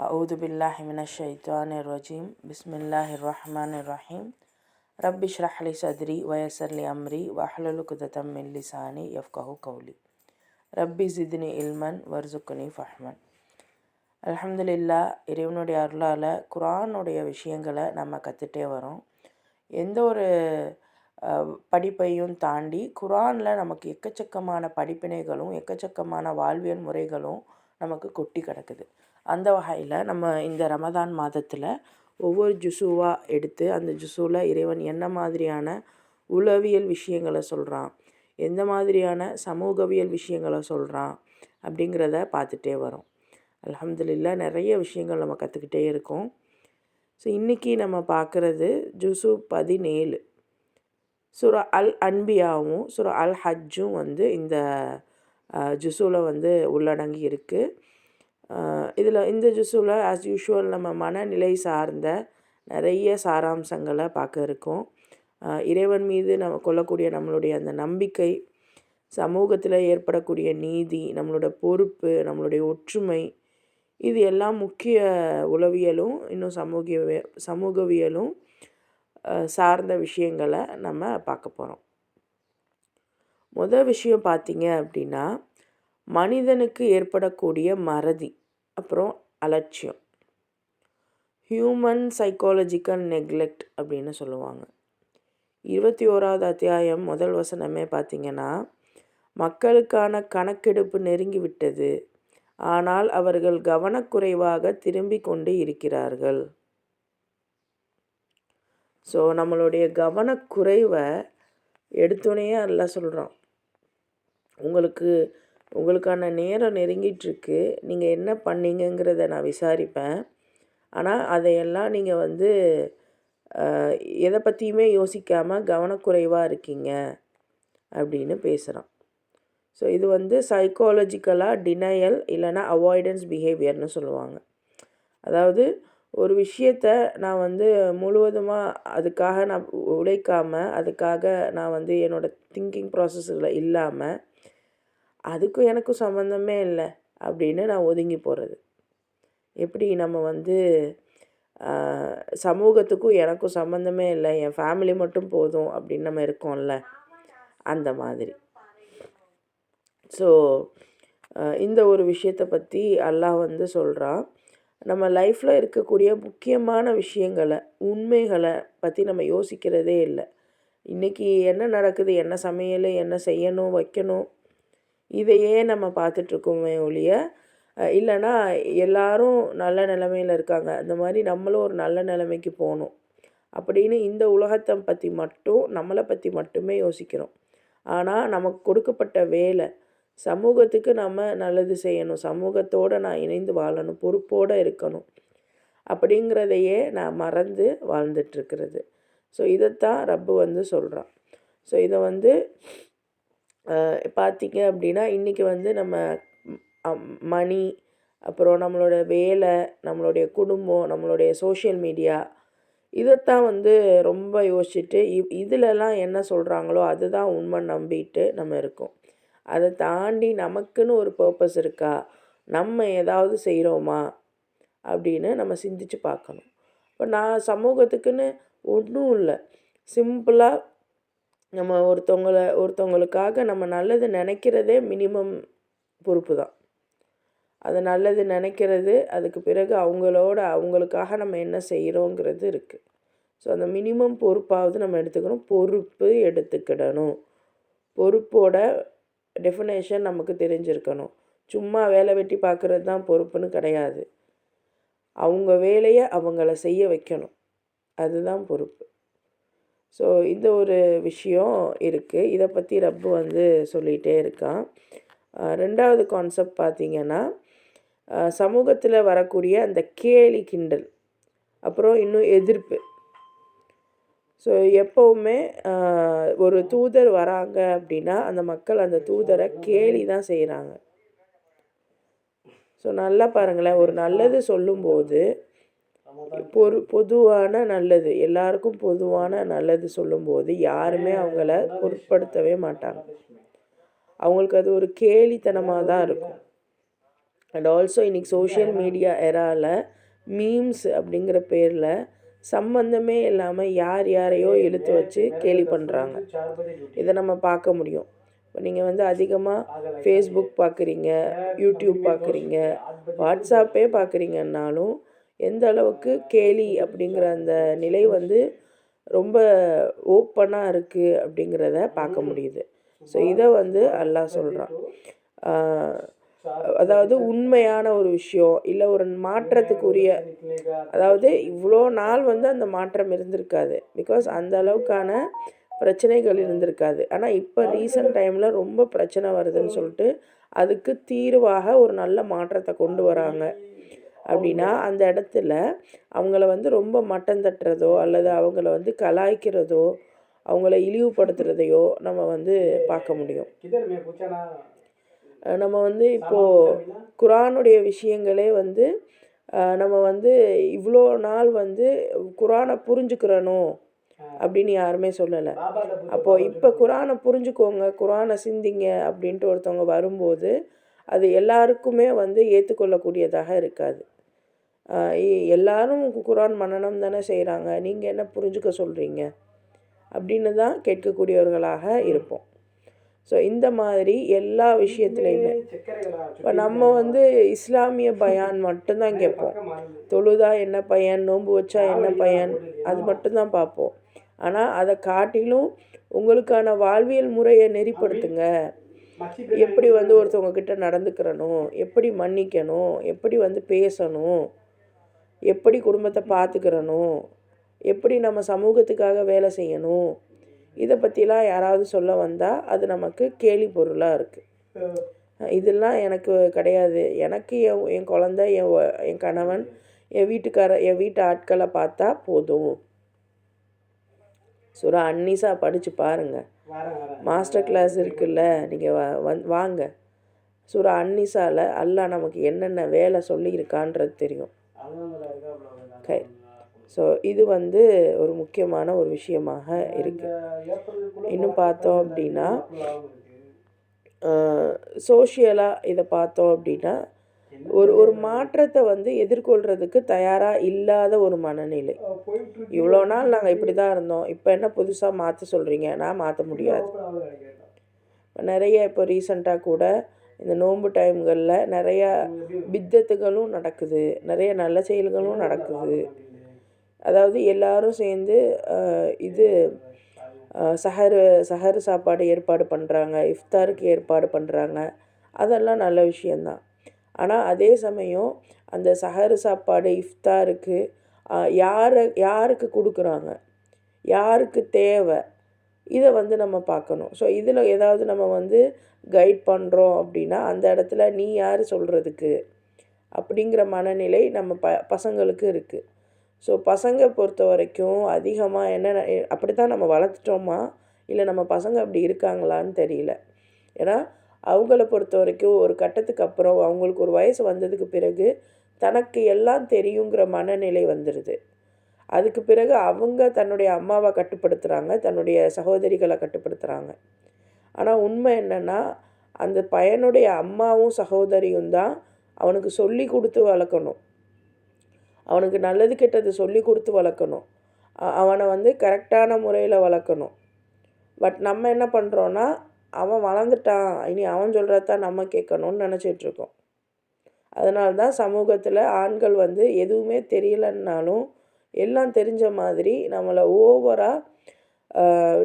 أعوذ بالله من الشيطان الرجيم بسم الله الرحمن الرحيم رب اشرح لي صدري ويسر لي أمري واحلل عقدة من لساني يفقهوا قولي ரப்பி ஜித்னி இல்மன் வர்சுக்னி ஃபஹ்மன். அல்ஹம்துலில்லாஹ், இறைவனுடைய அருளால் குர்ஆனுடைய விஷயங்களை நம்ம கற்றுட்டே வரோம். எந்த ஒரு படிப்பையும் தாண்டி குர்ஆனில் நமக்கு எக்கச்சக்கமான படிப்பினைகளும் எக்கச்சக்கமான வாழ்வியல் முறைகளும் நமக்கு கொட்டி கிடக்குது. அந்த வகையில் நம்ம இந்த ரமதான் மாதத்தில் ஒவ்வொரு ஜுசுவாக எடுத்து அந்த ஜுசுவில் இறைவன் என்ன மாதிரியான உளவியல் விஷயங்களை சொல்கிறான், எந்த மாதிரியான சமூகவியல் விஷயங்களை சொல்கிறான் அப்படிங்கிறத பார்த்துட்டே வரோம். அல்ஹம்துலில்லாஹ், நிறைய விஷயங்கள் நம்ம கற்றுக்கிட்டே இருக்கோம். ஸோ இன்றைக்கி நம்ம பார்க்குறது ஜுசு 17. சூரா அல் அன்பியாவும் சூரா அல் ஹஜ்ஜும் இந்த ஜுசுவில் உள்ளடங்கி இருக்குது. இதில் இந்த ஜுசுவில் ஆஸ் யூஷுவல் நம்ம மனநிலை சார்ந்த நிறைய சாராம்சங்களை பார்க்க இருக்கோம். இறைவன் மீது நம்ம கொள்ளக்கூடிய நம்மளுடைய அந்த நம்பிக்கை, சமூகத்தில் ஏற்படக்கூடிய நீதி, நம்மளோட பொறுப்பு, நம்மளுடைய ஒற்றுமை, இது எல்லாம் முக்கிய உளவியலும் இன்னும் சமூகவியலும் சார்ந்த விஷயங்களை நம்ம பார்க்க போகிறோம். விஷயம் பார்த்திங்க அப்படின்னா, மனிதனுக்கு ஏற்படக்கூடிய மறதி, அப்புறம் அலட்சியம், ஹியூமன் சைக்காலஜிக்கல் நெக்லெக்ட் அப்படின்னு சொல்லுவாங்க. 21வது அத்தியாயம் முதல் வசனமே பார்த்திங்கன்னா, மக்களுக்கான கணக்கெடுப்பு நெருங்கி விட்டது, ஆனால் அவர்கள் கவனக்குறைவாக திரும்பி கொண்டு இருக்கிறார்கள். ஸோ நம்மளுடைய கவனக்குறைவை எடுத்தோடனே எல்லாம் சொல்கிறோம். உங்களுக்கான நேரம் நெருங்கிட்டுருக்கு, நீங்கள் என்ன பண்ணீங்கிறத நான் விசாரிப்பேன், ஆனால் அதையெல்லாம் நீங்கள் எதை பற்றியுமே யோசிக்காமல் கவனக்குறைவாக இருக்கீங்க அப்படின்னு பேசுகிறான். ஸோ இது சைக்காலஜிக்கலாக டினையல் இல்லைனா அவாய்டன்ஸ் பிஹேவியர்னு சொல்லுவாங்க. அதாவது ஒரு விஷயத்தை நான் முழுவதுமாக அதுக்காக நான் உழைக்காமல், அதுக்காக நான் என்னோடய திங்கிங் ப்ராசஸில் இல்லாமல், அதுக்கும் எனக்கும் சம்மந்தமே இல்லை அப்படின்னு நான் ஒதுங்கி போகிறது. எப்படி நம்ம சமூகத்துக்கும் எனக்கும் சம்மந்தமே இல்லை, என் ஃபேமிலி மட்டும் போதும் அப்படின்னு நம்ம இருக்கோம்ல, அந்த மாதிரி. ஸோ இந்த ஒரு விஷயத்தை பற்றி அல்லாஹ் சொல்கிறான். நம்ம லைஃப்பில் இருக்கக்கூடிய முக்கியமான விஷயங்களை, உண்மைகளை பற்றி நம்ம யோசிக்கிறதே இல்லை. இன்றைக்கி என்ன நடக்குது, என்ன சமையல், என்ன செய்யணும் வைக்கணும், இதையே நம்ம பார்த்துட்ருக்கோமே ஒழிய, இல்லைன்னா எல்லாரும் நல்ல நிலைமையில் இருக்காங்க, அந்த மாதிரி நம்மளும் ஒரு நல்ல நிலைமைக்கு போகணும் அப்படின்னு இந்த உலகத்தை பற்றி மட்டும், நம்மளை பற்றி மட்டுமே யோசிக்கிறோம். ஆனால் நமக்கு கொடுக்கப்பட்ட வேலை, சமூகத்துக்கு நம்ம நல்லது செய்யணும், சமூகத்தோடு நான் இணைந்து வாழணும், பொறுப்போடு இருக்கணும் அப்படிங்கிறதையே நான் மறந்து வாழ்ந்துட்டுருக்கிறது. ஸோ இதைத்தான் ரப்பு சொல்கிறான். ஸோ இதை பார்த்திங்க அப்படின்னா, இன்றைக்கி நம்ம மணி, அப்புறம் நம்மளோட வேலை, நம்மளுடைய குடும்பம், நம்மளுடைய சோஷியல் மீடியா, இதைத்தான் ரொம்ப யோசிச்சுட்டு இதிலெல்லாம் என்ன சொல்கிறாங்களோ அதுதான் உண்மை நம்பிட்டு நம்ம இருக்கோம். அதை தாண்டி நமக்குன்னு ஒரு பர்பஸ் இருக்கா, நம்ம ஏதாவது செய்கிறோமா அப்படின்னு நம்ம சிந்திச்சு பார்க்கணும். இப்போ நான் சமூகத்துக்குன்னு ஒன்றும் இல்லை, சிம்பிளாக நம்ம ஒருத்தவங்களுக்காக நம்ம நல்லது நினைக்கிறதே மினிமம் பொறுப்பு தான். அது நல்லது நினைக்கிறது, அதுக்கு பிறகு அவங்களுக்காக நம்ம என்ன செய்கிறோங்கிறது இருக்குது. ஸோ அந்த மினிமம் பொறுப்பாவது நம்ம எடுத்துக்கணும். பொறுப்பு எடுத்துக்கிடணும். பொறுப்போட டெஃபினேஷன் நமக்கு தெரிஞ்சிருக்கணும். சும்மா வேலை வெட்டி பார்க்குறது தான் பொறுப்புன்னு கிடையாது. அவங்க வேலையை அவங்கள செய்ய வைக்கணும், அதுதான் பொறுப்பு. ஸோ இந்த ஒரு விஷயம் இருக்குது. இதை பற்றி ரப்பு சொல்லிகிட்டே இருக்கான். 2வது கான்செப்ட் பார்த்திங்கன்னா, சமூகத்தில் வரக்கூடிய அந்த கேலி கிண்டல், அப்புறம் இன்னும் எதிர்ப்பு. ஸோ எப்போவுமே ஒரு தூதர் வராங்க அப்படின்னா அந்த மக்கள் அந்த தூதரை கேலி தான் செய்கிறாங்க. ஸோ நல்லா பாருங்களேன், ஒரு நல்லது சொல்லும்போது பொதுவான நல்லது, எல்லாருக்கும் பொதுவான நல்லது சொல்லும்போது யாருமே அவங்கள பொருட்படுத்தவே மாட்டாங்க. அவங்களுக்கு அது ஒரு கேலித்தனமாக தான் இருக்கும். அண்ட் ஆல்சோ இன்றைக்கி சோஷியல் மீடியா எராவில் மீம்ஸ் அப்படிங்கிற பேரில் சம்பந்தமே இல்லாமல் யார் யாரையோ இழுத்து வச்சு கேலி பண்ணுறாங்க. இதை நம்ம பார்க்க முடியும். இப்போ நீங்கள் வந்து அதிகமாக ஃபேஸ்புக் பார்க்குறீங்க, யூடியூப் பார்க்குறீங்க, வாட்ஸ்அப்பே பார்க்குறீங்கன்னாலும் எந்த அளவுக்கு கேலி அப்படிங்கிற அந்த நிலை வந்து ரொம்ப ஓப்பனாக இருக்குது அப்படிங்கிறத பார்க்க முடியுது. ஸோ இதை வந்து அல்லாஹ் சொல்கிறான். அதாவது உண்மையான ஒரு விஷயம் இல்லை ஒரு மாற்றத்துக்குரிய, அதாவது இவ்வளோ நாள் வந்து அந்த மாற்றம் இருந்திருக்காது, பிகாஸ் அந்த அளவுக்கான பிரச்சனைகள் இருந்திருக்காது. ஆனால் இப்போ ரீசன்ட் டைமில் ரொம்ப பிரச்சனை வருதுன்னு சொல்லிட்டு அதுக்கு தீர்வாக ஒரு நல்ல மாற்றத்தை கொண்டு வராங்க. அப்படின்னா அந்த இடத்துல அவங்கள வந்து ரொம்ப மட்டம் தட்டுறதோ அல்லது அவங்கள வந்து கலாய்க்கிறதோ அவங்கள இழிவுபடுத்துறதையோ நம்ம வந்து பார்க்க முடியும். நம்ம வந்து இப்போது குரானுடைய விஷயங்களே வந்து நம்ம வந்து இவ்வளோ நாள் வந்து குரானை புரிஞ்சுக்கிறணும் அப்படின்னு யாருமே சொல்லலை. அப்போது இப்போ குரானை புரிஞ்சுக்கோங்க, குரானை சிந்திங்க அப்படின்ட்டு ஒருத்தவங்க வரும்போது அது எல்லாருக்குமே வந்து ஏற்றுக்கொள்ளக்கூடியதாக இருக்காது. எல்லாரும் குரான் மனனம் தானே செய்கிறாங்க, நீங்கள் என்ன புரிஞ்சுக்க சொல்கிறீங்க அப்படின்னு தான் கேட்கக்கூடியவர்களாக இருப்போம். ஸோ இந்த மாதிரி எல்லா விஷயத்துலையுமே இப்போ நம்ம வந்து இஸ்லாமிய பயான் மட்டும்தான் கேட்போம். தொழுதா என்ன பயன், நோன்பு வச்சா என்ன பயன், அது மட்டும்தான் பார்ப்போம். ஆனால் அதை காட்டிலும் உங்களுக்கான வாழ்வியல் முறையை நெறிப்படுத்துங்க, எப்படி வந்து ஒருத்தவங்க கிட்ட நடந்துக்கிறணும், எப்படி மன்னிக்கணும், எப்படி வந்து பேசணும், எப்படி குடும்பத்தை பார்த்துக்கிறணும், எப்படி நம்ம சமூகத்துக்காக வேலை செய்யணும், இதை பற்றிலாம் யாராவது சொல்ல வந்தால் அது நமக்கு கேலி பொருளாக இருக்குது. இதெல்லாம் எனக்கு கிடையாது, எனக்கு என் குழந்தை, என் கணவன், என் வீட்டு ஆட்களை பார்த்தா போதும். சூரா அன்னிசா படித்து பாருங்கள், மாஸ்டர் கிளாஸ் இருக்குல்ல, நீங்கள் வாங்க. சூரா அன்னிசாவில் அல்லாஹ் நமக்கு என்னென்ன வேலை சொல்லியிருக்கான்றது தெரியும். ஓகே, ஸோ இது வந்து ஒரு முக்கியமான ஒரு விஷயமாக இருக்குது. இன்னும் பார்த்தோம் அப்படின்னா சோஷியலாக இதை பார்த்தோம் அப்படின்னா ஒரு மாற்றத்தை வந்து எதிர்கொள்கிறதுக்கு தயாராக இல்லாத ஒரு மனநிலை. இவ்வளோ நாள் நாங்கள் இப்படி தான் இருந்தோம், இப்போ என்ன புதுசாக மாற்ற சொல்கிறீங்க, நான் மாற்ற முடியாது. இப்போ ரீசண்டாக கூட இந்த நோன்பு டைம்களில் நிறையா பித்தத்துகளும் நடக்குது, நிறைய நல்ல செயல்களும் நடக்குது. அதாவது எல்லாரும் சேர்ந்து இது சஹரு சாப்பாடு ஏற்பாடு பண்ணுறாங்க, இஃப்தாருக்கு ஏற்பாடு பண்ணுறாங்க, அதெல்லாம் நல்ல விஷயந்தான். ஆனால் அதே சமயம் அந்த சஹரு சாப்பாடு இஃப்தாருக்கு யாருக்கு கொடுக்குறாங்க, யாருக்கு தேவை, இதை வந்து நம்ம பார்க்கணும். ஸோ இதில் ஏதாவது நம்ம வந்து கைட் பண்ணுறோம் அப்படின்னா அந்த இடத்துல நீ யார் சொல்கிறதுக்கு அப்படிங்கிற மனநிலை நம்ம பசங்களுக்கு இருக்குது. ஸோ பசங்க பொறுத்த வரைக்கும் அதிகமாக என்ன அப்படி தான் நம்ம வளர்த்துட்டோமா இல்லை நம்ம பசங்க அப்படி இருக்காங்களான்னு தெரியல. ஏன்னா அவங்கள பொறுத்த வரைக்கும் ஒரு கட்டத்துக்கு அப்புறம் அவங்களுக்கு ஒரு வயசு வந்ததுக்கு பிறகு தனக்கு எல்லாம் தெரியுங்கிற மனநிலை வந்துடுது. அதுக்கு பிறகு அவங்க தன்னுடைய அம்மாவை கட்டுப்படுத்துகிறாங்க, தன்னுடைய சகோதரிகளை கட்டுப்படுத்துகிறாங்க. ஆனால் உண்மை என்னென்னா அந்த பையனுடைய அம்மாவும் சகோதரியும் தான் அவனுக்கு சொல்லி கொடுத்து வளர்க்கணும், அவனுக்கு நல்லது கெட்டது சொல்லி கொடுத்து வளர்க்கணும், அவனை வந்து கரெக்டான முறையில் வளர்க்கணும். பட் நம்ம என்ன பண்ணுறோன்னா அவன் வளர்ந்துட்டான், இனி அவன் சொல்கிறதான் நம்ம கேட்கணும்னு நினச்சிட்ருக்கோம். அதனால தான் சமூகத்தில் ஆண்கள் வந்து எதுவுமே தெரியலன்னாலும் எல்லாம் தெரிஞ்ச மாதிரி நம்மளை ஓவராக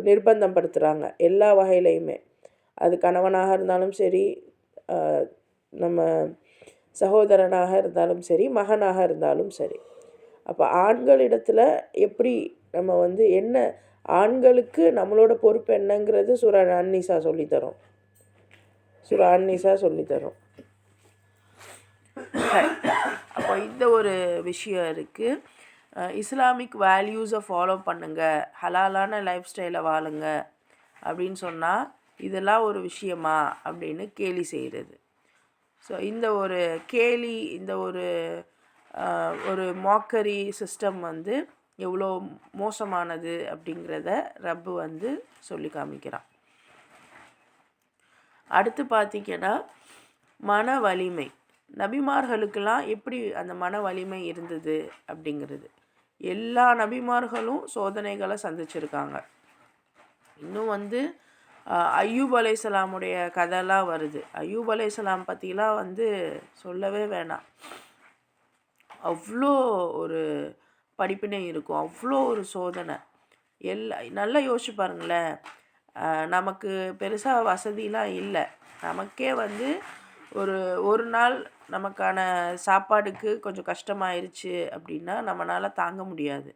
நிர்பந்தம் படுத்துகிறாங்க எல்லா வகையிலையுமே. அது கணவனாக இருந்தாலும் சரி, நம்ம சகோதரனாக இருந்தாலும் சரி, மகனாக இருந்தாலும் சரி. அப்போ ஆண்களிடத்தில் எப்படி நம்ம வந்து என்ன ஆண்களுக்கு நம்மளோட பொறுப்பு என்னங்கிறது சூரா அன்னிசா சொல்லித்தரோம். அப்போ இந்த ஒரு விஷயம் இருக்குது. இஸ்லாமிக் வேல்யூஸை ஃபாலோ பண்ணுங்கள், ஹலாலான லைஃப் ஸ்டைலை வாழுங்க அப்படின்னு சொன்னால் இதெல்லாம் ஒரு விஷயமா அப்படின்னு கேலி செய்கிறது. ஸோ இந்த ஒரு கேலி, இந்த ஒரு மாக்கரி சிஸ்டம் வந்து எவ்வளோ மோசமானது அப்படிங்கிறத ரப்பு வந்து சொல்லி காமிக்கிறான். அடுத்து பார்த்திங்கன்னா மன வலிமை. நபிமார்களுக்கெல்லாம் எப்படி அந்த மன வலிமை இருந்தது அப்படிங்கிறது. எல்லா நபிமார்களும் சோதனைகளை சந்திச்சிருக்காங்க. இன்னும் வந்து அய்யூப் அலைஹிஸ்ஸலாமுடைய கதைலாம் வருது. அய்யூப் அலைஹிஸ்ஸலாம் பற்றிலாம் வந்து சொல்லவே வேணாம். அவ்வளோ ஒரு படிப்பினை இருக்கும், அவ்வளோ ஒரு சோதனை. நல்லா யோசிச்சு பாருங்களேன். நமக்கு பெருசாக வசதிலாம் இல்லை. நமக்கே வந்து ஒரு நாள் நமக்கான சாப்பாடுக்கு கொஞ்சம் கஷ்டமாயிருச்சு அப்படின்னா நம்மளால் தாங்க முடியாது.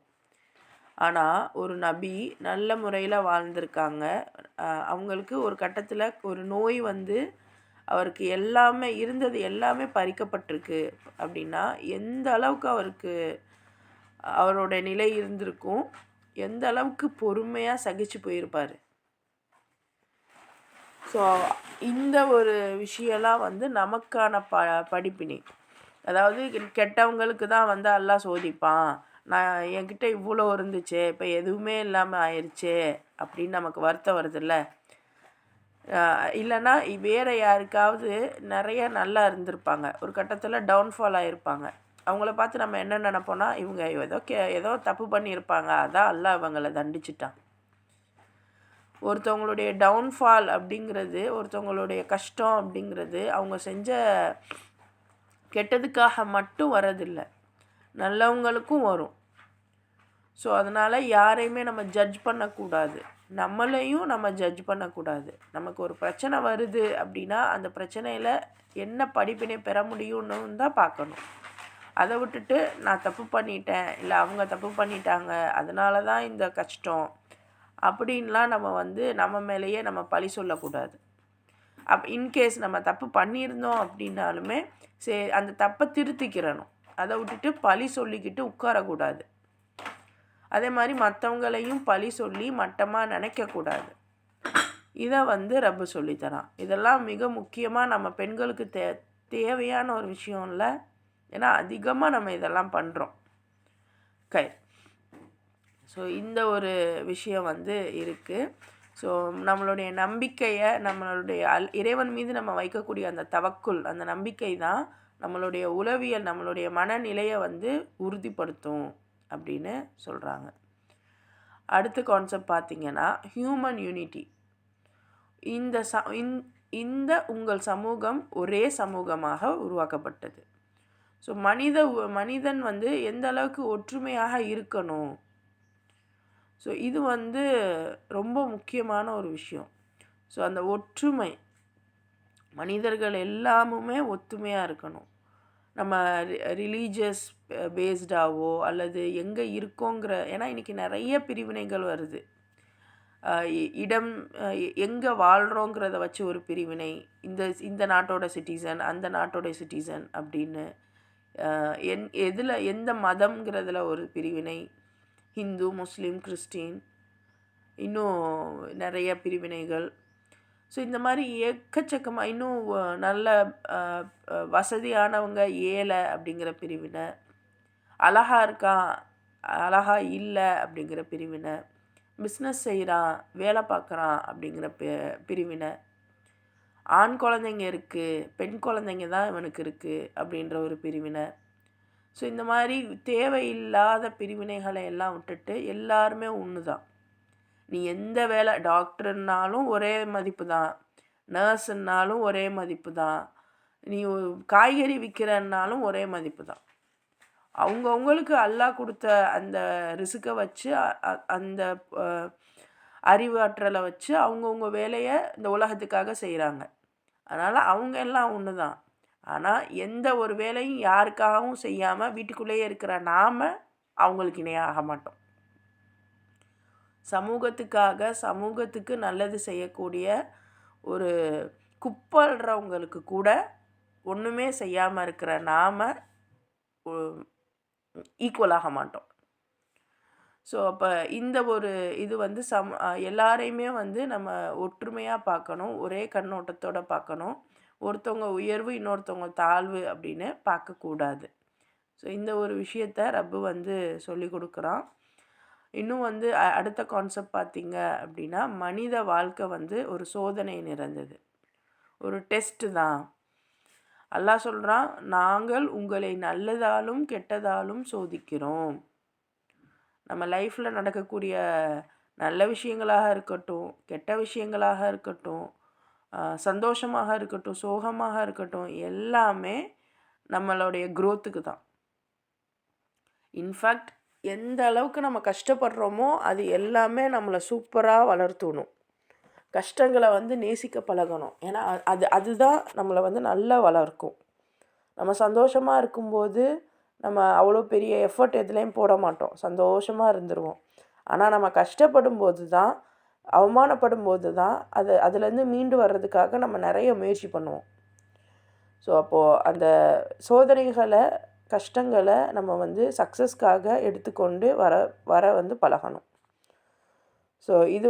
ஆனால் ஒரு நபி நல்ல முறையில் வாழ்ந்திருக்காங்க. அவங்களுக்கு ஒரு கட்டத்தில் ஒரு நோய் வந்து அவருக்கு எல்லாமே இருந்தது எல்லாமே பறிக்கப்பட்டிருக்கு அப்படின்னா எந்த அளவுக்கு அவருக்கு அவரோட நிலை இருந்திருக்கும், எந்த அளவுக்கு பொறுமையாக சகிச்சு போயிருப்பார். ஸோ இந்த ஒரு விஷயம்லாம் வந்து நமக்கான படிப்பினை. அதாவது கெட்டவங்களுக்கு தான் வந்து அல்லாஹ் சோதிப்பான். நான் என்கிட்ட இவ்வளோ இருந்துச்சு, இப்போ எதுவுமே இல்லாமல் ஆயிடுச்சே அப்படின்னு நமக்கு வருத்தம் வருதுல்ல. இல்லைன்னா வேறு யாருக்காவது நிறைய நல்லா இருந்திருப்பாங்க, ஒரு கட்டத்தில் டவுன்ஃபால் ஆகிருப்பாங்க. அவங்கள பார்த்து நம்ம என்ன நினைப்போன்னா, இவங்க ஏதோ தப்பு பண்ணியிருப்பாங்க, அதான் அல்லாஹ் இவங்களை தண்டிச்சிட்டான். ஒருத்தவங்களுடைய டவுன்ஃபால் அப்படிங்கிறது, ஒருத்தவங்களுடைய கஷ்டம் அப்படிங்கிறது அவங்க செஞ்ச கெட்டதுக்காக மட்டும் வரதில்லை, நல்லவங்களுக்கும் வரும். ஸோ அதனால் யாரையுமே நம்ம ஜட்ஜ் பண்ணக்கூடாது, நம்மளையும் நம்ம ஜட்ஜ் பண்ணக்கூடாது. நமக்கு ஒரு பிரச்சனை வருது அப்படின்னா அந்த பிரச்சனையில் என்ன படிப்பினை பெற முடியும்னு தான் பார்க்கணும். அதை விட்டுட்டு நான் தப்பு பண்ணிட்டேன், இல்லை அவங்க தப்பு பண்ணிட்டாங்க அதனால தான் இந்த கஷ்டம் அப்படின்லாம் நம்ம வந்து நம்ம மேலேயே நம்ம பழி சொல்லக்கூடாது. இன்கேஸ் நம்ம தப்பு பண்ணியிருந்தோம் அப்படின்னாலுமே சரி, அந்த தப்பை திருத்திக்கிறணும். அதை விட்டுட்டு பழி சொல்லிக்கிட்டு உட்காரக்கூடாது. அதே மாதிரி மற்றவங்களையும் பழி சொல்லி மட்டமாக நினைக்கக்கூடாது. இதை வந்து ரப்பு சொல்லித்தரான். இதெல்லாம் மிக முக்கியமாக நம்ம பெண்களுக்கு தேவையான ஒரு விஷயம் இல்லை. ஏன்னா அதிகமாக நம்ம இதெல்லாம் பண்ணுறோம். ஸோ இந்த ஒரு விஷயம் வந்து இருக்குது. ஸோ நம்மளுடைய நம்பிக்கையை, நம்மளுடைய இறைவன் மீது நம்ம வைக்கக்கூடிய அந்த தவக்குல், அந்த நம்பிக்கை தான் நம்மளுடைய உளவியல், நம்மளுடைய மனநிலையை வந்து உறுதிப்படுத்தும் அப்படின்னு சொல்கிறாங்க. அடுத்த கான்செப்ட் பார்த்திங்கன்னா ஹியூமன் யூனிட்டி. இந்த உங்கள் சமூகம் ஒரே சமூகமாக உருவாக்கப்பட்டது. ஸோ மனிதன் வந்து எந்த அளவுக்கு ஒற்றுமையாக இருக்கணும். ஸோ இது வந்து ரொம்ப முக்கியமான ஒரு விஷயம். ஸோ அந்த ஒற்றுமை, மனிதர்கள் எல்லாமுமே ஒத்துமையாக இருக்கணும். நம்ம ரிலீஜியஸ் பேஸ்டாவோ அல்லது எங்கே இருக்கோங்கிற, ஏன்னா இன்றைக்கி நிறைய பிரிவினைகள் வருது. இடம் எங்கே வாழ்கிறோங்கிறத வச்சு ஒரு பிரிவினை, இந்த நாட்டோட சிட்டிசன் அந்த நாட்டோட சிட்டிசன் அப்படின்னு, எந்த மதம்ங்கிறதுல ஒரு பிரிவினை, ஹிந்து முஸ்லீம் கிறிஸ்டின், இன்னும் நிறைய பிரிவினைகள். ஸோ இந்த மாதிரி எக்கச்சக்கமாக, இன்னும் நல்ல வசதியானவங்க ஏழை அப்படிங்கிற பிரிவினை, அழகாக இருக்கான் அழகா இல்லை அப்படிங்கிற பிரிவினை, பிஸ்னஸ் செய்கிறான் வேலை பார்க்குறான் அப்படிங்கிற பிரிவினை, ஆண் குழந்தைங்க இருக்குது பெண் குழந்தைங்க தான் இவனுக்கு இருக்குது அப்படின்ற ஒரு பிரிவினை. ஸோ இந்த மாதிரி தேவையில்லாத பிரிவினைகளை எல்லாம் விட்டுட்டு எல்லாருமே ஒன்று தான். நீ எந்த வேலை, டாக்டர்னாலும் ஒரே மதிப்பு தான், நர்ஸுன்னாலும் ஒரே மதிப்பு தான், நீ காய்கறி விற்கிறன்னாலும் ஒரே மதிப்பு தான். அவங்கவுங்களுக்கு அல்லாஹ் கொடுத்த அந்த ரிசுக்கை வச்சு, அந்த அறிவாற்றலை வச்சு அவங்கவுங்க வேலையை இந்த உலகத்துக்காக செய்கிறாங்க. அதனால் அவங்க எல்லாம் ஒன்று தான். ஆனால் எந்த ஒரு வேலையும் யாருக்காகவும் செய்யாமல் வீட்டுக்குள்ளேயே இருக்கிற நாம் அவங்களுக்கு இணையாக மாட்டோம். சமூகத்துக்கு நல்லது செய்யக்கூடிய ஒரு குப்பல்றவங்களுக்கு கூட ஒன்றுமே செய்யாமல் இருக்கிற நாம் ஈக்குவலாக மாட்டோம். ஸோ அப்போ இந்த ஒரு இது வந்து எல்லாரையுமே வந்து நம்ம ஒற்றுமையாக பார்க்கணும், ஒரே கண்ணோட்டத்தோடு பார்க்கணும். ஒருத்தவங்க உயர்வு இன்னொருத்தவங்க தாழ்வு அப்படின்னு பார்க்கக்கூடாது. ஸோ இந்த ஒரு விஷயத்த ரப்பு வந்து சொல்லி கொடுக்குறான். இன்னும் வந்து அடுத்த கான்செப்ட் பார்த்திங்க அப்படின்னா, மனித வாழ்க்கை வந்து ஒரு சோதனை நிறைந்தது, ஒரு டெஸ்ட்டு தான். அல்லாஹ் சொல்கிறான், நாங்கள் உங்களை நல்லதாலும் கெட்டதாலும் சோதிக்கிறோம். நம்ம லைஃப்பில் நடக்கக்கூடிய நல்ல விஷயங்களாக இருக்கட்டும், கெட்ட விஷயங்களாக இருக்கட்டும், சந்தோஷமாக இருக்கட்டும், சோகமாக இருக்கட்டும், எல்லாமே நம்மளுடைய க்ரோத்துக்கு தான். இன்ஃபேக்ட் எந்த அளவுக்கு நம்ம கஷ்டப்படுறோமோ அது எல்லாமே நம்மளை சூப்பராக வளர்த்தணும். கஷ்டங்களை நேசிக்க பழகணும். ஏன்னா அதுதான் நம்மளை நல்லா வளர்க்கும். நம்ம சந்தோஷமாக இருக்கும்போது நம்ம அவ்வளோ பெரிய எஃபர்ட் எதுலேயும் போட மாட்டோம், சந்தோஷமாக இருந்துருவோம். ஆனால் நம்ம கஷ்டப்படும் போது தான், அவமானப்படும் போது தான் அதுலேருந்து மீண்டு வர்றதுக்காக நம்ம நிறைய முயற்சி பண்ணுவோம். ஸோ அப்போது அந்த சோதனைகளை, கஷ்டங்களை நம்ம சக்ஸஸ்க்காக எடுத்துக்கொண்டு வர பழகணும். ஸோ இது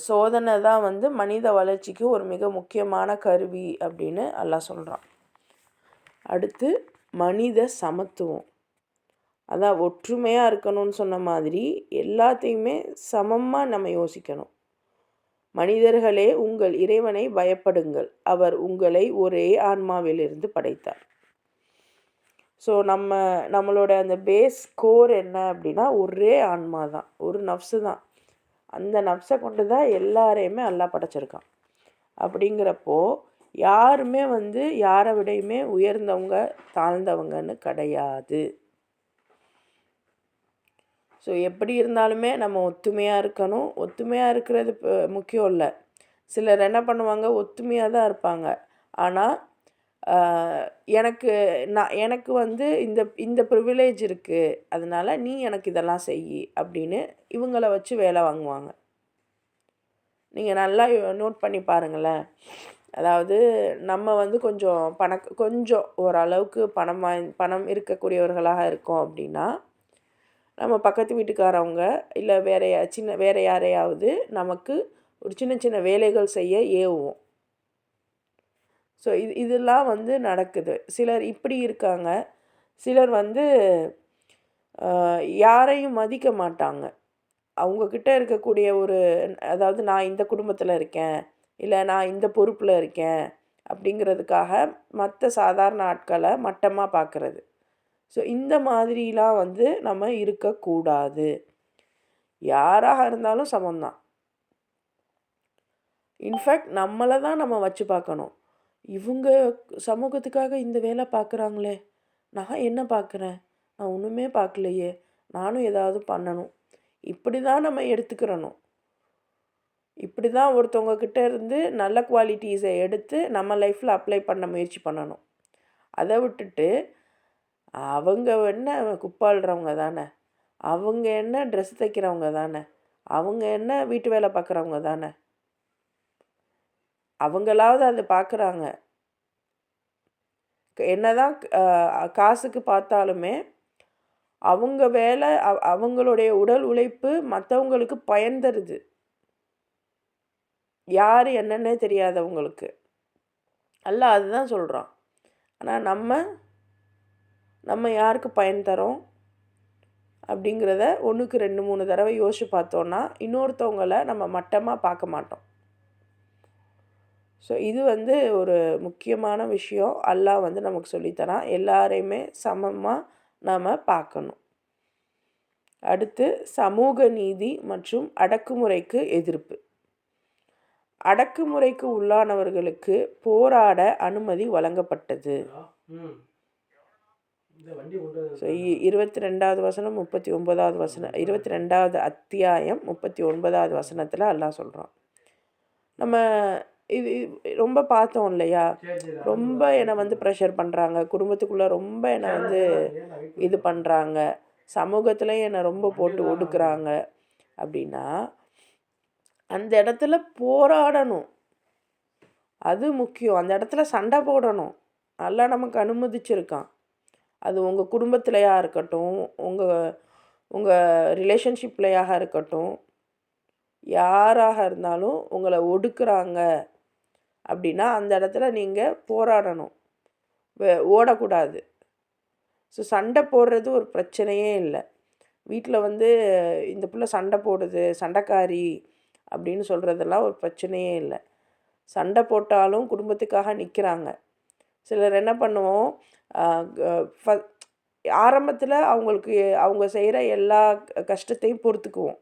சோதனை தான் மனித வளர்ச்சிக்கு ஒரு மிக முக்கியமான கருவி அப்படின்னு அல்லாஹ் சொல்கிறான். அடுத்து மனித சமத்துவம். அதான் ஒற்றுமையாக இருக்கணும்னு சொன்ன மாதிரி எல்லாத்தையுமே சமமாக நம்ம யோசிக்கணும். மனிதர்களே, உங்கள் இறைவனை பயப்படுங்கள், அவர் உங்களை ஒரே ஆன்மாவிலிருந்து படைத்தார். ஸோ நம்மளோட அந்த பேஸ் கோர் என்ன அப்படின்னா ஒரே ஆன்மா தான், ஒரு நஃப்ஸு தான். அந்த நஃப்ஸை கொண்டு தான் எல்லாரையுமே அல்லாஹ் படைச்சிருக்கான். அப்படிங்கிறப்போ யாருமே யாரை விடையுமே உயர்ந்தவங்க தாழ்ந்தவங்கன்னு கிடையாது. ஸோ எப்படி இருந்தாலுமே நம்ம ஒத்துமையாக இருக்கணும். ஒத்துமையாக இருக்கிறது முக்கியம் இல்லை. சிலர் என்ன பண்ணுவாங்க, ஒத்துமையாக தான் இருப்பாங்க. ஆனால் எனக்கு இந்த இந்த ப்ரிவிலேஜ் இருக்குது, அதனால் நீ எனக்கு இதெல்லாம் செய் அப்படின்னு இவங்கள வச்சு வேலை வாங்குவாங்க. நீங்கள் நல்லா நோட் பண்ணி பாருங்களேன். அதாவது நம்ம கொஞ்சம் ஓரளவுக்கு பணம் இருக்கக்கூடியவர்களாக இருக்கோம் அப்படின்னா, நம்ம பக்கத்து வீட்டுக்காரவங்க இல்லை வேறு யாரையாவது நமக்கு ஒரு சின்ன சின்ன வேலைகள் செய்ய ஏவுவோம். ஸோ இதெல்லாம் நடக்குது. சிலர் இப்படி இருக்காங்க. சிலர் யாரையும் மதிக்க மாட்டாங்க. அவங்கக்கிட்ட இருக்கக்கூடிய அதாவது நான் இந்த குடும்பத்தில் இருக்கேன், இல்லை நான் இந்த பொறுப்பில் இருக்கேன் அப்படிங்கிறதுக்காக மற்ற சாதாரண ஆட்களை மட்டமாக பார்க்குறது. ஸோ இந்த மாதிரிலாம் நம்ம இருக்கக்கூடாது. யாராக இருந்தாலும் சமம்தான். இன்ஃபேக்ட் நம்மளை தான் நம்ம வச்சு பார்க்கணும். இவங்க சமூகத்துக்காக இந்த வேலை பார்க்குறாங்களே, நான் என்ன பார்க்குறேன், நான் ஒன்றுமே பார்க்கலையே, நானும் ஏதாவது பண்ணணும். இப்படி தான் நம்ம எடுத்துக்கிறணும். இப்படி தான் ஒருத்தவங்கக்கிட்ட இருந்து நல்ல குவாலிட்டிஸை எடுத்து நம்ம லைஃப்பில் அப்ளை பண்ண முயற்சி பண்ணணும். அதை விட்டுட்டு அவங்க என்ன குப்பாளுறவங்க தானே, அவங்க என்ன ட்ரெஸ் தைக்கிறவங்க தானே, அவங்க என்ன வீட்டு வேலை பார்க்குறவங்க தானே, அவங்களாவது அதை பார்க்குறாங்க. என்னதான் காசுக்கு பார்த்தாலுமே அவங்க வேலை, அவங்களுடைய உடல் உழைப்பு மற்றவங்களுக்கு பயன் தருது. யார் என்னன்னே தெரியாதவங்களுக்கு அல்லாஹ் அதுதான் சொல்கிறான். ஆனால் நம்ம யாருக்கு பயன் தரோம் அப்படிங்கிறத 1க்கு 2 3 தடவை யோசிச்சு பார்த்தோன்னா இன்னொருத்தவங்களை நம்ம மட்டமாக பார்க்க மாட்டோம். ஸோ இது ஒரு முக்கியமான விஷயம். அல்லாஹ் நமக்கு சொல்லித்தரான். எல்லாரையுமே சமமாக நாம் பார்க்கணும். அடுத்து சமூக நீதி மற்றும் அடக்குமுறைக்கு எதிர்ப்பு. அடக்குமுறைக்கு உள்ளானவர்களுக்கு போராட அனுமதி வழங்கப்பட்டது. ஸோ 22வது வசனம் 39வது வசனம் 22வது அத்தியாயம் 39வது வசனத்தில் அல்லாஹ் சொல்கிறான். நம்ம இது ரொம்ப பார்த்தோம் இல்லையா, ரொம்ப என்னை ப்ரெஷர் பண்ணுறாங்க, குடும்பத்துக்குள்ளே ரொம்ப என்னை இது பண்ணுறாங்க, சமூகத்துலேயும் என்னை ரொம்ப போட்டு ஒடுக்குறாங்க அப்படின்னா அந்த இடத்துல போராடணும். அது முக்கியம். அந்த இடத்துல சண்டை போடணும். அல்லாஹ் நமக்கு அனுமதிச்சிருக்கான். அது உங்கள் குடும்பத்துலையாக இருக்கட்டும், உங்கள் ரிலேஷன்ஷிப்லையாக இருக்கட்டும், யாராக இருந்தாலும் உங்களை ஒடுக்குறாங்க அப்படின்னா அந்த இடத்துல நீங்கள் போராடணும், ஓடக்கூடாது. ஸோ சண்டை போடுறது ஒரு பிரச்சனையே இல்லை. வீட்டில் இந்த பிள்ளை சண்டை போடுது, சண்டைக்காரி அப்படின்னு சொல்கிறதெல்லாம் ஒரு பிரச்சனையே இல்லை. சண்டை போட்டாலும் குடும்பத்துக்காக நிற்கிறாங்க. சிலர் என்ன பண்ணுவோம், ஆரம்பத்தில் அவங்களுக்கு அவங்க செய்கிற எல்லா கஷ்டத்தையும் பொறுத்துக்குவோம்.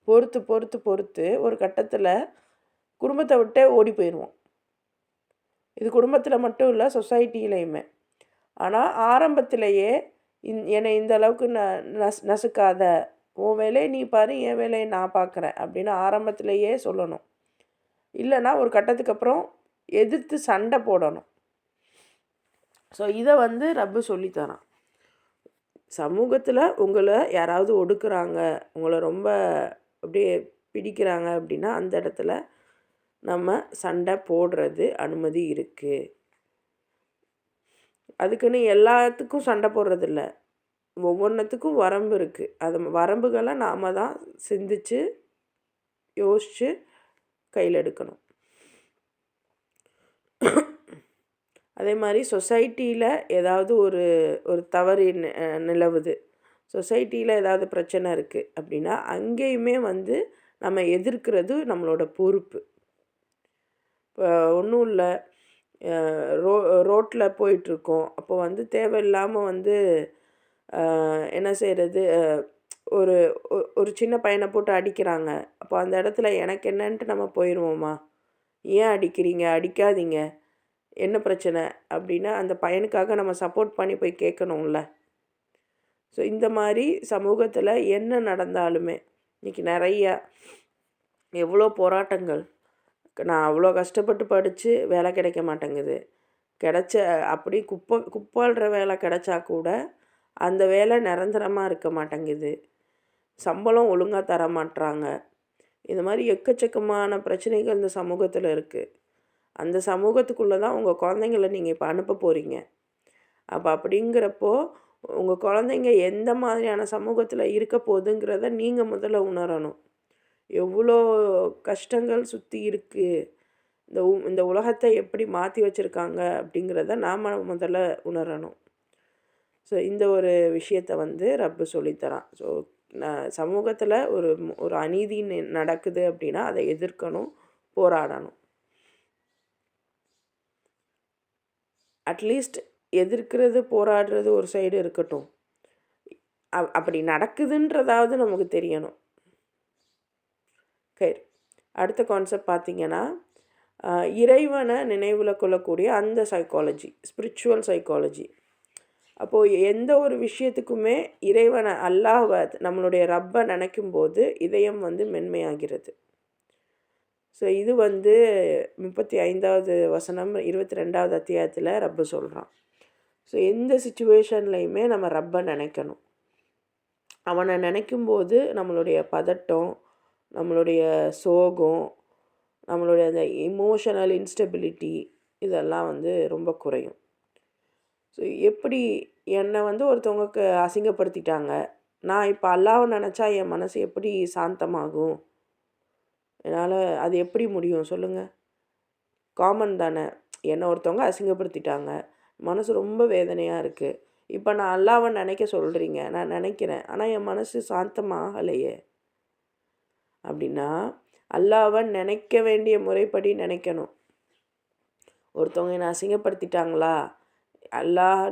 பொறுத்து பொறுத்து பொறுத்து ஒரு கட்டத்தில் குடும்பத்தை விட்டே ஓடி போயிடுவோம். இது குடும்பத்தில் மட்டும் இல்லை, சொசைட்டிலையுமே. ஆனால் ஆரம்பத்திலேயே என்னை இந்த அளவுக்கு நசுக்காத, உன் வேலையை நீ பாரு, என் வேலையை நான் பார்க்குறேன் அப்படின்னு ஆரம்பத்திலேயே சொல்லணும். இல்லைன்னா ஒரு கட்டத்துக்கு அப்புறம் எதிர்த்து சண்டை போடணும். ஸோ இதை வந்து ரப்பு சொல்லித்தரான். சமூகத்தில் உங்களை யாராவது ஒடுக்குறாங்க, உங்களை ரொம்ப அப்படியே பிடிக்கிறாங்க அப்படின்னா அந்த இடத்துல நம்ம சண்டை போடுறது அனுமதி இருக்குது. அதுக்குன்னு எல்லாத்துக்கும் சண்டை போடுறதில்ல, ஒவ்வொன்றுத்துக்கும் வரம்பு இருக்குது. அது வரம்புகளை நாம் தான் சிந்தித்து யோசித்து கையில் எடுக்கணும். அதே மாதிரி சொசைட்டியில் ஏதாவது ஒரு தவறு நிலவுது, சொசைட்டியில் ஏதாவது பிரச்சனை இருக்குது அப்படின்னா அங்கேயுமே வந்து நம்ம எதிர்க்கிறது நம்மளோட பொறுப்பு. இப்போ ஒன்றும் இல்லை, ரோட்டில் போயிட்டுருக்கோம், அப்போ வந்து தேவையில்லாமல் வந்து என்ன செய்கிறது, ஒரு ஒரு சின்ன பையனை போட்டு அடிக்கிறாங்க. அப்போ அந்த இடத்துல எனக்கு என்னன்ட்டு நம்ம போயிடுவோமா? ஏன் அடிக்கிறீங்க, அடிக்காதீங்க, என்ன பிரச்சனை அப்படின்னா அந்த பையனுக்காக நம்ம சப்போர்ட் பண்ணி போய் கேட்கணும்ல. ஸோ இந்த மாதிரி சமூகத்தில் என்ன நடந்தாலுமே இன்றைக்கி நிறையா எவ்வளோ போராட்டங்கள். நான் அவ்வளோ கஷ்டப்பட்டு படித்து வேலை கிடைக்க மாட்டேங்குது, அப்படி குப்பாள்ற வேலை கிடைச்சா கூட அந்த வேலை நிரந்தரமாக இருக்க மாட்டேங்குது, சம்பளம் ஒழுங்காக தர மாட்டுறாங்க. இந்த மாதிரி எக்கச்சக்கமான பிரச்சனைகள் இந்த சமூகத்தில் இருக்குது. அந்த சமூகத்துக்குள்ளே தான் உங்கள் குழந்தைங்கள நீங்கள் இப்போ அனுப்ப போகிறீங்க. அப்போ அப்படிங்கிறப்போ உங்கள் குழந்தைங்க எந்த மாதிரியான சமூகத்தில் இருக்க போகுதுங்கிறத நீங்கள் முதல்ல உணரணும். எவ்வளோ கஷ்டங்கள் சுற்றி இருக்குது, இந்த உலகத்தை எப்படி மாற்றி வச்சுருக்காங்க அப்படிங்கிறத நாம் முதல்ல உணரணும். ஸோ இந்த ஒரு விஷயத்தை வந்து ரப்பு சொல்லித்தரான். ஸோ சமூகத்தில் ஒரு அநீதி நடக்குது அப்படின்னா அதை எதிர்க்கணும், போராடணும். அட்லீஸ்ட் எதிர்க்கிறது போராடுறது ஒரு சைடு இருக்கட்டும், அப்படி நடக்குதுன்றதாவது நமக்கு தெரியணும். சரி, அடுத்த கான்செப்ட் பார்த்திங்கன்னா இறைவனை நினைவில் கொள்ளக்கூடிய அந்த சைக்காலஜி, ஸ்பிரிச்சுவல் சைக்காலஜி. அப்போது எந்த ஒரு விஷயத்துக்குமே இறைவனை, அல்லாஹ்வை, நம்மளுடைய ரப்பை நினைக்கும் போது இதயம் வந்து மென்மையாகிறது. ஸோ இது வந்து 35வது வசனம் 22வது அத்தியாயத்தில் ரப்பு சொல்கிறான். ஸோ எந்த சுச்சுவேஷன்லையுமே நம்ம ரப்பை நினைக்கணும். அவனை நினைக்கும்போது நம்மளுடைய பதட்டம், நம்மளுடைய சோகம், நம்மளுடைய அந்த இமோஷனல் இன்ஸ்டெபிலிட்டி இதெல்லாம் வந்து ரொம்ப குறையும். ஸோ எப்படி என்னை வந்து ஒருத்தவங்களுக்கு அசிங்கப்படுத்திட்டாங்க, நான் இப்போ அல்லாஹ்வை நினச்சா என் மனசு எப்படி சாந்தமாகும்? என்னால் அது எப்படி முடியும் சொல்லுங்கள்? காமன் தானே. என்னை ஒருத்தவங்க அசிங்கப்படுத்திட்டாங்க, மனசு ரொம்ப வேதனையாக இருக்குது. இப்போ நான் அல்லாஹ்வை நினைக்க சொல்கிறீங்க, நான் நினைக்கிறேன், ஆனால் என் மனசு சாந்தமாகலையே. அப்படின்னா அல்லாஹ்வை நினைக்க வேண்டிய முறைப்படி நினைக்கணும். ஒருத்தவங்க என்னை அசிங்கப்படுத்திட்டாங்களா,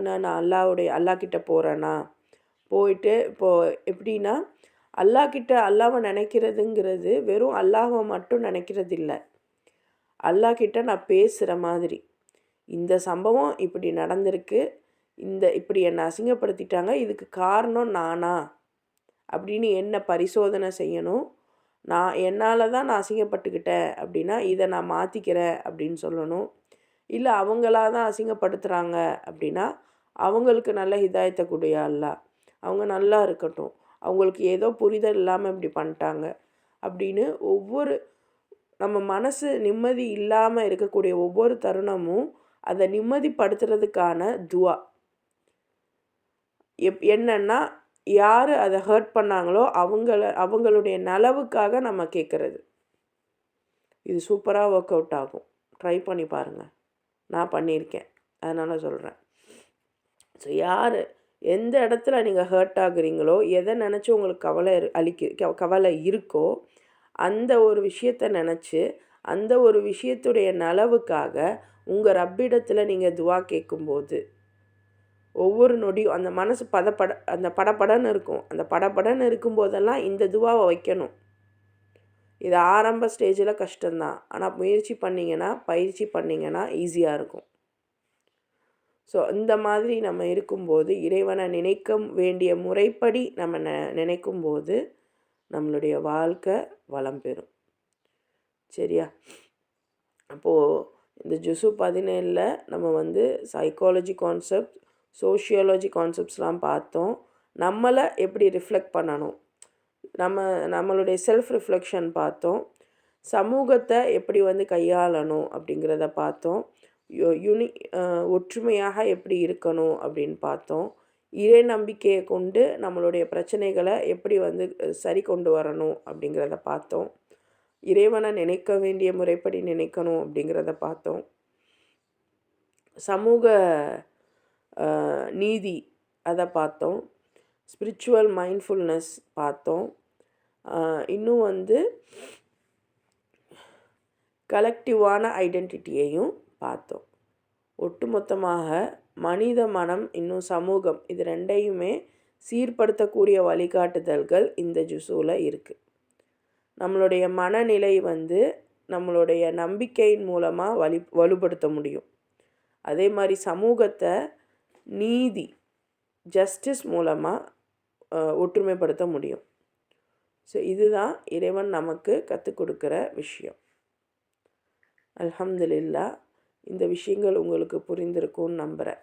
நான் அல்லாஹ்கிட்ட போகிறேன்னா, போயிட்டு இப்போது எப்படின்னா அல்லாஹ்வை நினைக்கிறதுங்கிறது வெறும் அல்லாஹ்வை மட்டும் நினைக்கிறது இல்லை, அல்லாஹ்கிட்ட நான் பேசுகிற மாதிரி, இந்த சம்பவம் இப்படி நடந்திருக்கு, இப்படி என்னை அசிங்கப்படுத்திட்டாங்க, இதுக்கு காரணம் நானா அப்படின்னு என்ன பரிசோதனை செய்யணும். என்னால் தான் நான் அசிங்கப்பட்டுக்கிட்டேன் அப்படின்னா இதை நான் மாற்றிக்கிறேன் அப்படின்னு சொல்லணும். இல்லை அவங்களா தான் அசிங்கப்படுத்துகிறாங்க அப்படின்னா அவங்களுக்கு நல்ல ஹிதாயத்தை கூடிய அல்லாஹ், அவங்க நல்லா இருக்கட்டும், அவங்களுக்கு ஏதோ புரிதல் இல்லாமல் இப்படி பண்ணிட்டாங்க அப்படின்னு நம்ம மனசு நிம்மதி இல்லாமல் இருக்கக்கூடிய ஒவ்வொரு தருணமும் அதை நிம்மதிப்படுத்துறதுக்கான துவா. என்னன்னா யார் அதை ஹர்ட் பண்ணாங்களோ அவங்களுடைய நலவுக்காக நம்ம கேட்குறது. இது சூப்பராக ஒர்க் அவுட் ஆகும், ட்ரை பண்ணி பாருங்கள். நான் பண்ணியிருக்கேன், அதனால் சொல்கிறேன். ஸோ எந்த இடத்துல நீங்கள் ஹர்ட் ஆகுறீங்களோ, எதை நினச்சி உங்களுக்கு கவலை இருக்கோ அந்த ஒரு விஷயத்தை நினச்சி அந்த ஒரு விஷயத்துடைய நலவுக்காக உங்கள் ரப்பிடத்தில் நீங்கள் துவா கேட்கும்போது ஒவ்வொரு நொடியும் அந்த மனசு அந்த படபடன்னு இருக்கும். அந்த படபடன்னு இருக்கும்போதெல்லாம் இந்த துவாவை வைக்கணும். இது ஆரம்ப ஸ்டேஜில் கஷ்டம்தான். ஆனால் பயிற்சி பண்ணிங்கன்னா ஈஸியாக இருக்கும். ஸோ இந்த மாதிரி நம்ம இருக்கும்போது இறைவனை நினைக்க வேண்டிய முறைப்படி நம்ம நினைக்கும்போது நம்மளுடைய வாழ்க்கை வளம் பெறும். சரியா? அப்போது இந்த ஜுசு 17 நம்ம சைக்காலஜி கான்செப்ட், சோஷியாலஜி கான்செப்ட்ஸ்லாம் பார்த்தோம். நம்மளை எப்படி ரிஃப்ளெக்ட் பண்ணணும், நம்மளுடைய செல்ஃப் ரிஃப்ளெக்ஷன் பார்த்தோம். சமூகத்தை எப்படி கையாளணும் அப்படிங்கிறத பார்த்தோம். ஒற்றுமையாக எப்படி இருக்கணும் அப்படின்னு பார்த்தோம். இறை நம்பிக்கையை கொண்டு நம்மளுடைய பிரச்சனைகளை எப்படி சரி கொண்டு வரணும் அப்படிங்கிறத பார்த்தோம். இறைவனை நினைக்க வேண்டிய முறைப்படி நினைக்கணும் அப்படிங்கிறத பார்த்தோம். சமூக நீதி அதை பார்த்தோம். ஸ்பிரிச்சுவல் மைண்ட்ஃபுல்னஸ் பார்த்தோம். இன்னும் கலெக்டிவான ஐடென்டிட்டியையும் பார்த்தோம். ஒட்டுமொத்தமாக மனித மனம் இன்னும் சமூகம் இது ரெண்டையுமே சீர்படுத்தக்கூடிய வழிகாட்டுதல்கள் இந்த ஜுசூவில் இருக்குது. நம்மளுடைய மனநிலை நம்மளுடைய நம்பிக்கையின் மூலமாக வலுப்படுத்த முடியும். அதே மாதிரி சமூகத்தை நீதி ஜஸ்டிஸ் மூலமாக ஒற்றுமைப்படுத்த முடியும். ஸோ இதுதான் இறைவன் நமக்கு கற்றுக் கொடுக்குற விஷயம். அல்ஹம்துலில்லாஹ், இந்த விஷயங்கள் உங்களுக்கு புரிந்திருக்கும்னு நம்புகிறேன்.